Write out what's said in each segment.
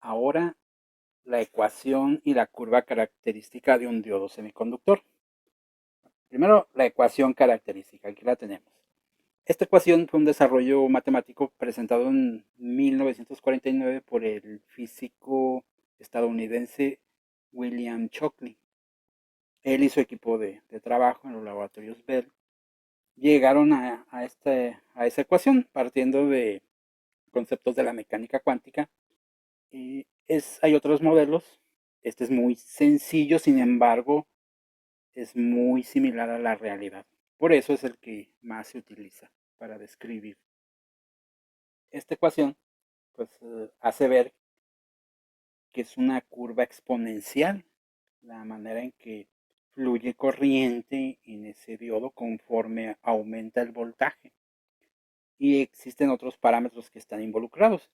Ahora la ecuación y la curva característica de un diodo semiconductor. Primero, la ecuación característica, aquí la tenemos. Esta ecuación fue un desarrollo matemático presentado en 1949 por el físico estadounidense William Shockley. Él y su equipo de trabajo en los laboratorios Bell llegaron a esa ecuación partiendo de conceptos de la mecánica cuántica. Hay otros modelos. Este es muy sencillo, sin embargo, es muy similar a la realidad. Por eso es el que más se utiliza para describir. Esta ecuación pues, hace ver que es una curva exponencial, la manera en que fluye corriente en ese diodo conforme aumenta el voltaje. Y existen otros parámetros que están involucrados.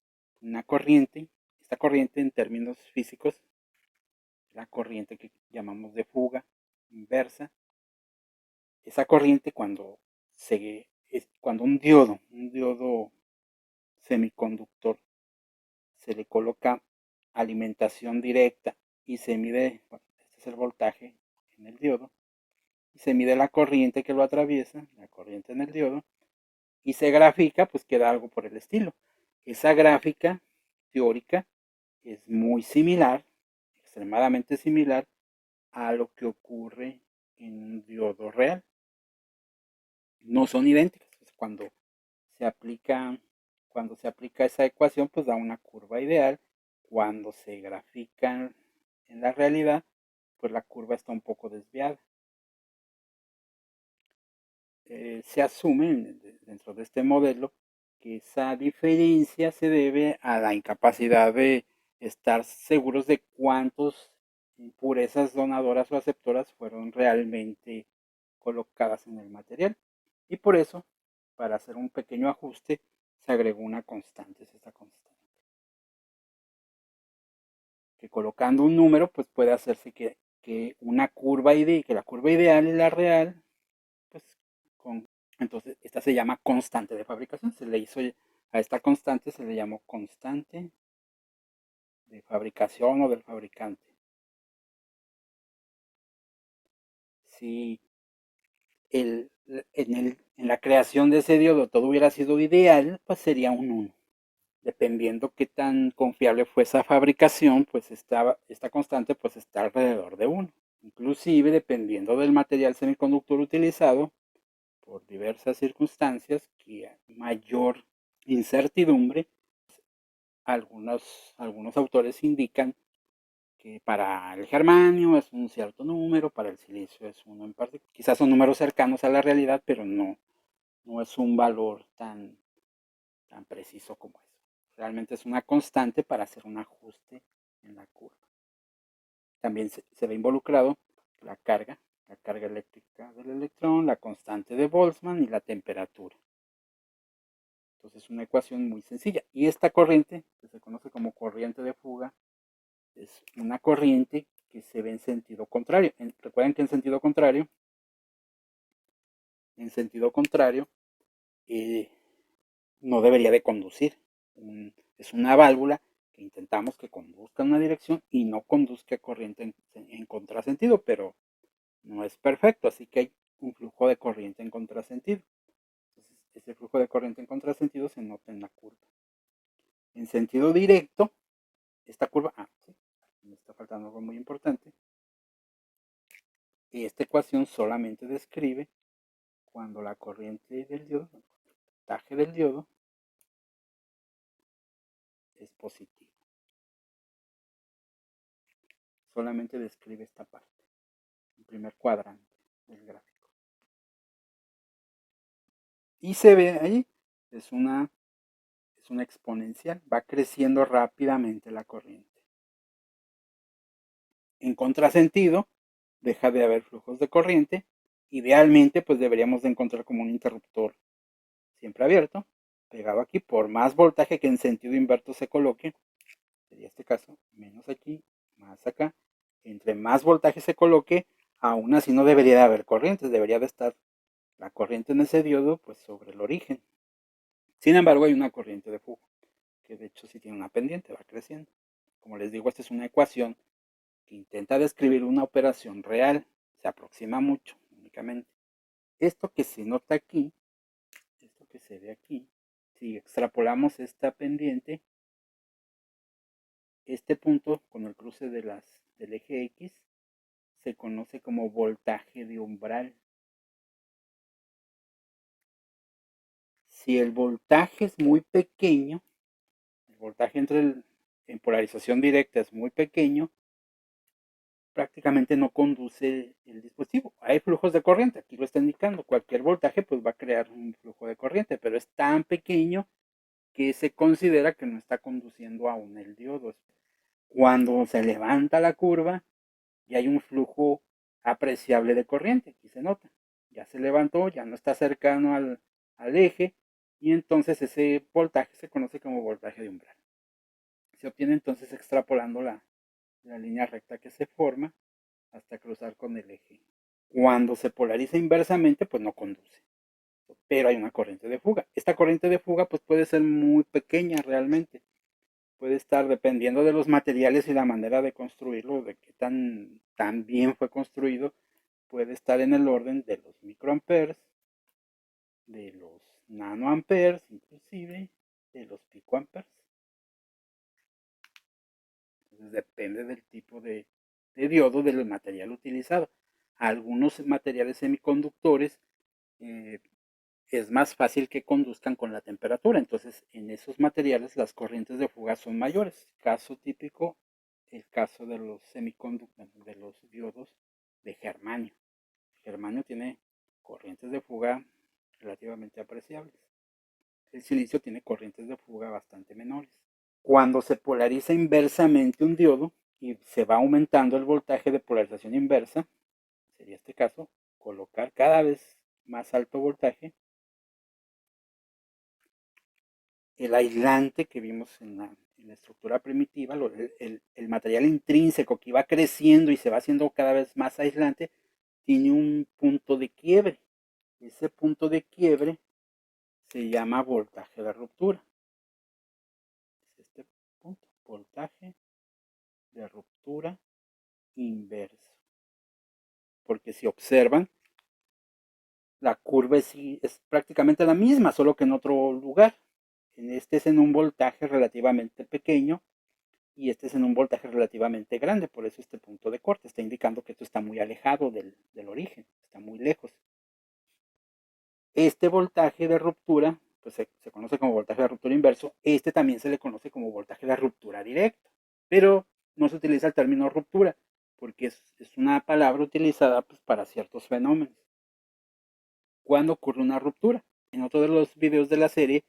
Esta corriente en términos físicos, la corriente que llamamos de fuga inversa, esa corriente cuando un diodo semiconductor se le coloca alimentación directa y se mide, bueno, este es el voltaje en el diodo, y se mide la corriente que lo atraviesa, la corriente en el diodo, y se grafica, pues queda algo por el estilo. Esa gráfica teórica es muy similar, extremadamente similar a lo que ocurre en un diodo real. No son idénticas. Se aplica, cuando se aplica esa ecuación, pues da una curva ideal. Cuando se grafica en la realidad, pues la curva está un poco desviada. Se asume dentro de este modelo que esa diferencia se debe a la incapacidad de estar seguros de cuántas impurezas donadoras o aceptoras fueron realmente colocadas en el material. Y por eso, para hacer un pequeño ajuste, se agregó una constante, es esta constante. Que colocando un número, pues puede hacerse que la curva ideal y la real, pues con, entonces esta se llama constante de fabricación. A esta constante se le llamó constante de fabricación o del fabricante. Si en la creación de ese diodo todo hubiera sido ideal, pues sería un 1. Dependiendo qué tan confiable fue esa fabricación, pues esta constante pues está alrededor de 1. Inclusive, dependiendo del material semiconductor utilizado, por diversas circunstancias, que hay mayor incertidumbre, algunos autores indican que para el germanio es un cierto número, para el silicio es uno en particular. Quizás son números cercanos a la realidad, pero no es un valor tan preciso como eso. Realmente es una constante para hacer un ajuste en la curva. También se ve involucrado la carga eléctrica del electrón, la constante de Boltzmann y la temperatura. Entonces es una ecuación muy sencilla. Y esta corriente, que se conoce como corriente de fuga, es una corriente que se ve en sentido contrario. Recuerden que en sentido contrario, eh, no debería de conducir. Es una válvula que intentamos que conduzca en una dirección y no conduzca corriente en contrasentido, pero no es perfecto, así que hay un flujo de corriente en contrasentido. Entonces, ese flujo de corriente en contrasentido se nota en la curva. En sentido directo, esta curva, sí, me está faltando algo muy importante. Esta ecuación solamente describe cuando la corriente del diodo, el voltaje del diodo, es positivo. Solamente describe esta parte, el primer cuadrante del gráfico. Y se ve ahí, es una exponencial, va creciendo rápidamente la corriente. En contrasentido, deja de haber flujos de corriente. Idealmente, pues deberíamos de encontrar como un interruptor siempre abierto, pegado aquí, por más voltaje que en sentido inverso se coloque, sería este caso, menos aquí, más acá. Entre más voltaje se coloque, aún así no debería de haber corrientes, debería de estar la corriente en ese diodo pues sobre el origen. Sin embargo, hay una corriente de fuga, que de hecho sí tiene una pendiente, va creciendo. Como les digo, esta es una ecuación que intenta describir una operación real. Se aproxima mucho únicamente. Esto que se nota aquí, esto que se ve aquí, si extrapolamos esta pendiente, este punto con el cruce del eje X se conoce como voltaje de umbral. Si el voltaje es muy pequeño, el voltaje en polarización directa es muy pequeño, prácticamente no conduce el dispositivo. Hay flujos de corriente, aquí lo está indicando. Cualquier voltaje pues va a crear un flujo de corriente, pero es tan pequeño que se considera que no está conduciendo aún el diodo. Cuando se levanta la curva y hay un flujo apreciable de corriente, aquí se nota. Ya se levantó, ya no está cercano al eje y entonces ese voltaje se conoce como voltaje de umbral. Se obtiene entonces extrapolando la línea recta que se forma hasta cruzar con el eje. Cuando se polariza inversamente, pues no conduce, pero hay una corriente de fuga. Esta corriente de fuga pues puede ser muy pequeña realmente. Puede estar dependiendo de los materiales y la manera de construirlo, de qué tan bien fue construido, puede estar en el orden de los microamperes, de los nanoamperes, inclusive de los picoamperes. Entonces depende del tipo de diodo, del material utilizado. Algunos materiales semiconductores eh, es más fácil que conduzcan con la temperatura. Entonces, en esos materiales las corrientes de fuga son mayores. Caso típico, el caso de los semiconductores, de los diodos de germanio. El germanio tiene corrientes de fuga relativamente apreciables. El silicio tiene corrientes de fuga bastante menores. Cuando se polariza inversamente un diodo y se va aumentando el voltaje de polarización inversa, sería este caso, colocar cada vez más alto voltaje, el aislante que vimos en la estructura primitiva, el material intrínseco que va creciendo y se va haciendo cada vez más aislante, tiene un punto de quiebre. Ese punto de quiebre se llama voltaje de ruptura. Es este punto, voltaje de ruptura inverso. Porque si observan, la curva es prácticamente la misma, solo que en otro lugar. Este es en un voltaje relativamente pequeño y este es en un voltaje relativamente grande, por eso este punto de corte está indicando que esto está muy alejado del origen, está muy lejos. Este voltaje de ruptura, pues se conoce como voltaje de ruptura inverso, este también se le conoce como voltaje de ruptura directa, pero no se utiliza el término ruptura, porque es una palabra utilizada pues, para ciertos fenómenos. ¿Cuándo ocurre una ruptura? En otro de los videos de la serie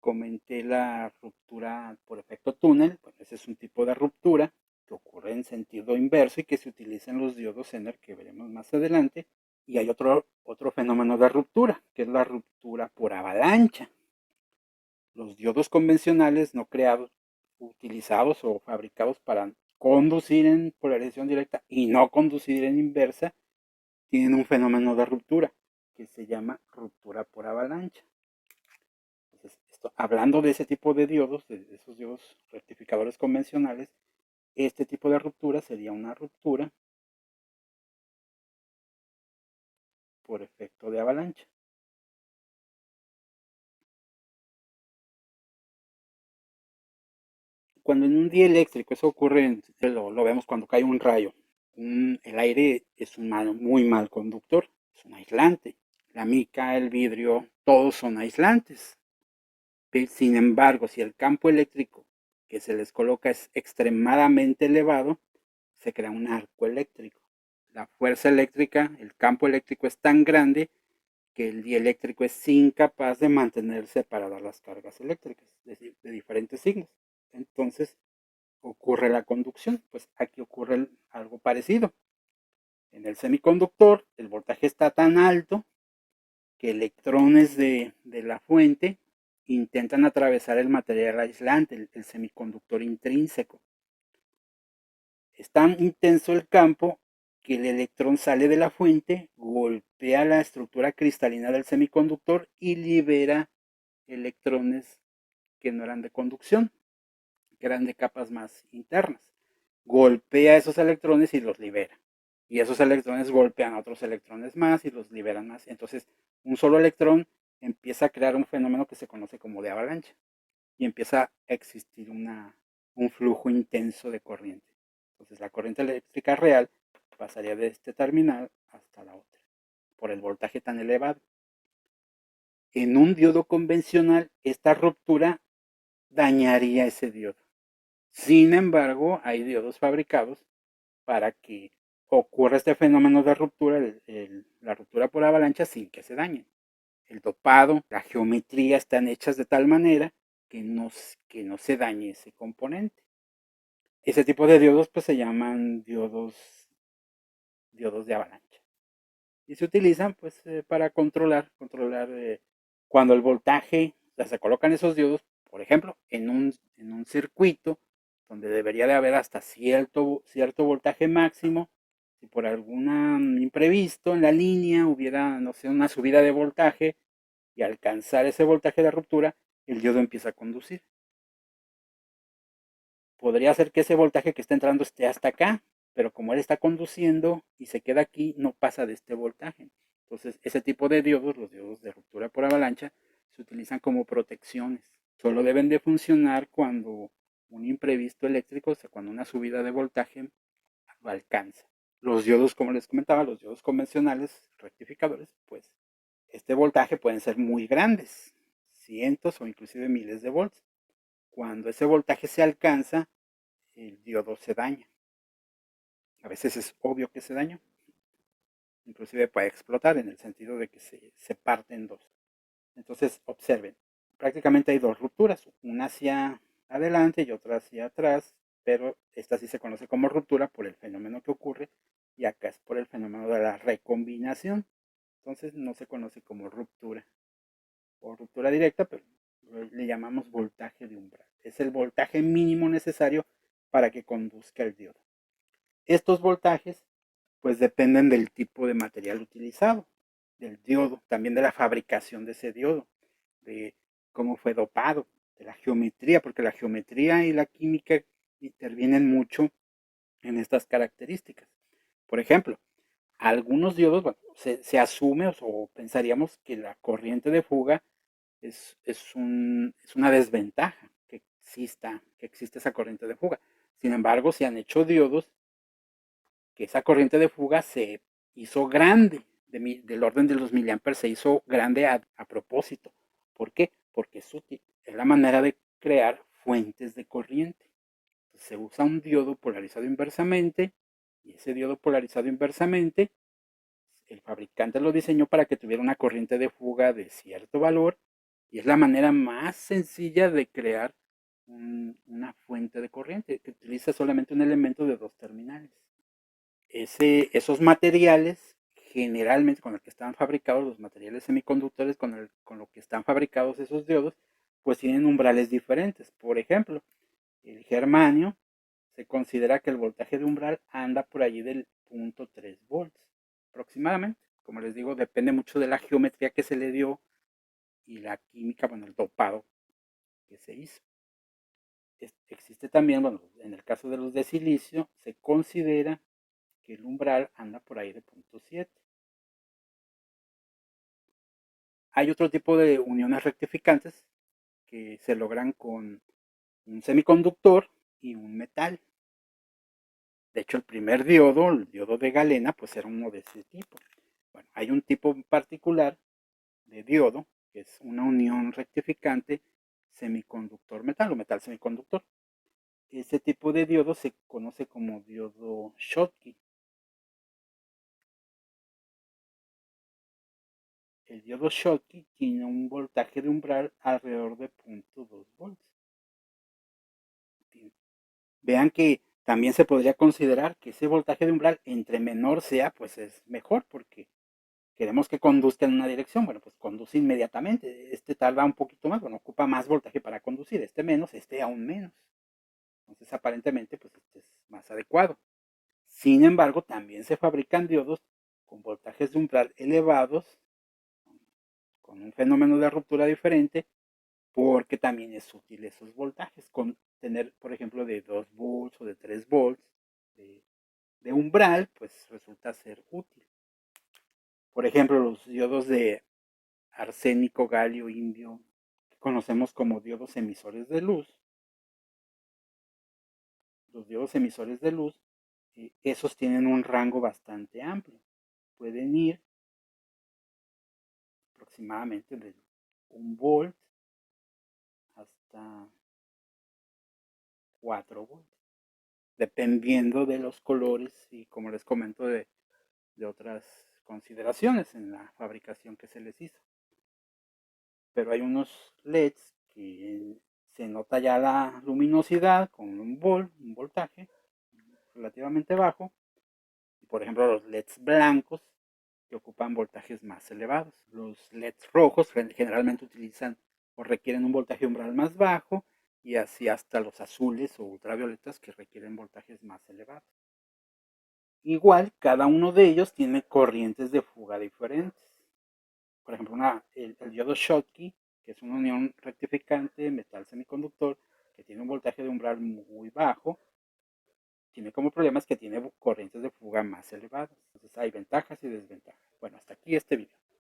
comenté la ruptura por efecto túnel, pues ese es un tipo de ruptura que ocurre en sentido inverso y que se utiliza en los diodos Zener que veremos más adelante. Y hay otro fenómeno de ruptura, que es la ruptura por avalancha. Los diodos convencionales no creados, utilizados o fabricados para conducir en polarización directa y no conducir en inversa, tienen un fenómeno de ruptura que se llama ruptura por avalancha. Entonces, hablando de ese tipo de diodos, de esos diodos rectificadores convencionales, este tipo de ruptura sería una ruptura por efecto de avalancha. Cuando en un dieléctrico, eso ocurre, lo vemos cuando cae un rayo. El aire es un muy mal conductor, es un aislante. La mica, el vidrio, todos son aislantes. Sin embargo, si el campo eléctrico que se les coloca es extremadamente elevado, se crea un arco eléctrico. La fuerza eléctrica, el campo eléctrico es tan grande que el dieléctrico es incapaz de mantener separadas las cargas eléctricas de diferentes signos. Entonces ocurre la conducción. Pues aquí ocurre algo parecido. En el semiconductor el voltaje está tan alto que electrones de la fuente intentan atravesar el material aislante, el semiconductor intrínseco. Es tan intenso el campo que el electrón sale de la fuente, golpea la estructura cristalina del semiconductor y libera electrones que no eran de conducción. que eran de capas más internas. Golpea esos electrones y los libera. Y esos electrones golpean a otros electrones más y los liberan más. Entonces, un solo electrón empieza a crear un fenómeno que se conoce como de avalancha. Y empieza a existir un flujo intenso de corriente. Entonces, la corriente eléctrica real pasaría de este terminal hasta la otra, por el voltaje tan elevado. En un diodo convencional, esta ruptura dañaría ese diodo. Sin embargo, hay diodos fabricados para que ocurra este fenómeno de ruptura, la ruptura por avalancha, sin que se dañen. El dopado, la geometría están hechas de tal manera que no se dañe ese componente. Ese tipo de diodos pues se llaman diodos de avalancha. Y se utilizan pues para controlar cuando el voltaje, o sea, se colocan esos diodos, por ejemplo, en un circuito donde debería de haber hasta cierto voltaje máximo. Si por algún imprevisto en la línea hubiera, no sé, una subida de voltaje y alcanzar ese voltaje de ruptura, el diodo empieza a conducir. Podría ser que ese voltaje que está entrando esté hasta acá, pero como él está conduciendo y se queda aquí, no pasa de este voltaje. Entonces, ese tipo de diodos, los diodos de ruptura por avalancha, se utilizan como protecciones. Solo deben de funcionar cuando un imprevisto eléctrico, o sea, cuando una subida de voltaje lo alcanza. Los diodos, como les comentaba, los diodos convencionales rectificadores, pues este voltaje pueden ser muy grandes, cientos o inclusive miles de volts. Cuando ese voltaje se alcanza, el diodo se daña. A veces es obvio que se daña, inclusive puede explotar en el sentido de que se parte en dos. Entonces, observen, prácticamente hay dos rupturas, una hacia adelante y otra hacia atrás, pero esta sí se conoce como ruptura por el fenómeno que ocurre y acá es por el fenómeno de la recombinación. Entonces no se conoce como ruptura o ruptura directa, pero le llamamos voltaje de umbral. Es el voltaje mínimo necesario para que conduzca el diodo. Estos voltajes pues dependen del tipo de material utilizado, del diodo, también de la fabricación de ese diodo, de cómo fue dopado, de la geometría, porque la geometría y la química intervienen mucho en estas características. Por ejemplo, algunos diodos, bueno, se asume o pensaríamos que la corriente de fuga es una desventaja que existe esa corriente de fuga. Sin embargo, se han hecho diodos que esa corriente de fuga se hizo grande, del orden de los miliamperes, se hizo grande a propósito. ¿Por qué? Porque es útil. Es la manera de crear fuentes de corriente. Entonces, se usa un diodo polarizado inversamente y ese diodo polarizado inversamente, el fabricante lo diseñó para que tuviera una corriente de fuga de cierto valor y es la manera más sencilla de crear una fuente de corriente que utiliza solamente un elemento de dos terminales. Esos materiales, generalmente con los que están fabricados, los materiales semiconductores con lo que están fabricados esos diodos, pues tienen umbrales diferentes. Por ejemplo, el germanio se considera que el voltaje de umbral anda por allí del 0.3 volts aproximadamente. Como les digo, depende mucho de la geometría que se le dio y la química, bueno, el dopado que se hizo. Existe también, bueno, en el caso de los de silicio, se considera que el umbral anda por ahí de 0.7. Hay otro tipo de uniones rectificantes que se logran con un semiconductor y un metal. De hecho, el primer diodo, el diodo de galena, pues era uno de ese tipo. Bueno, hay un tipo particular de diodo, que es una unión rectificante semiconductor metal o metal semiconductor. Ese tipo de diodo se conoce como diodo Schottky. El diodo Schottky tiene un voltaje de umbral alrededor de 0.2 volts. Vean que también se podría considerar que ese voltaje de umbral, entre menor sea, pues es mejor, porque queremos que conduzca en una dirección. Bueno, pues conduce inmediatamente. Este tarda un poquito más, bueno, ocupa más voltaje para conducir. Este menos, este aún menos. Entonces, aparentemente, pues este es más adecuado. Sin embargo, también se fabrican diodos con voltajes de umbral elevados, con un fenómeno de ruptura diferente, porque también es útil esos voltajes. tener, por ejemplo, de 2 volts o de 3 volts de umbral, pues resulta ser útil. Por ejemplo, los diodos de arsénico, galio, indio, que conocemos como diodos emisores de luz. Los diodos emisores de luz, esos tienen un rango bastante amplio. Pueden ir aproximadamente de 1 volt hasta 4 volts, dependiendo de los colores y, como les comento, de otras consideraciones en la fabricación que se les hizo. Pero hay unos LEDs que se nota ya la luminosidad con un voltaje relativamente bajo. Y por ejemplo, los LEDs blancos que ocupan voltajes más elevados. Los LEDs rojos generalmente utilizan o requieren un voltaje umbral más bajo, y así hasta los azules o ultravioletas que requieren voltajes más elevados. Igual, cada uno de ellos tiene corrientes de fuga diferentes. Por ejemplo, el diodo Schottky, que es una unión rectificante metal semiconductor que tiene un voltaje de umbral muy bajo, tiene como problemas que tiene corrientes de fuga más elevadas. Entonces hay ventajas y desventajas. Bueno, hasta aquí este video.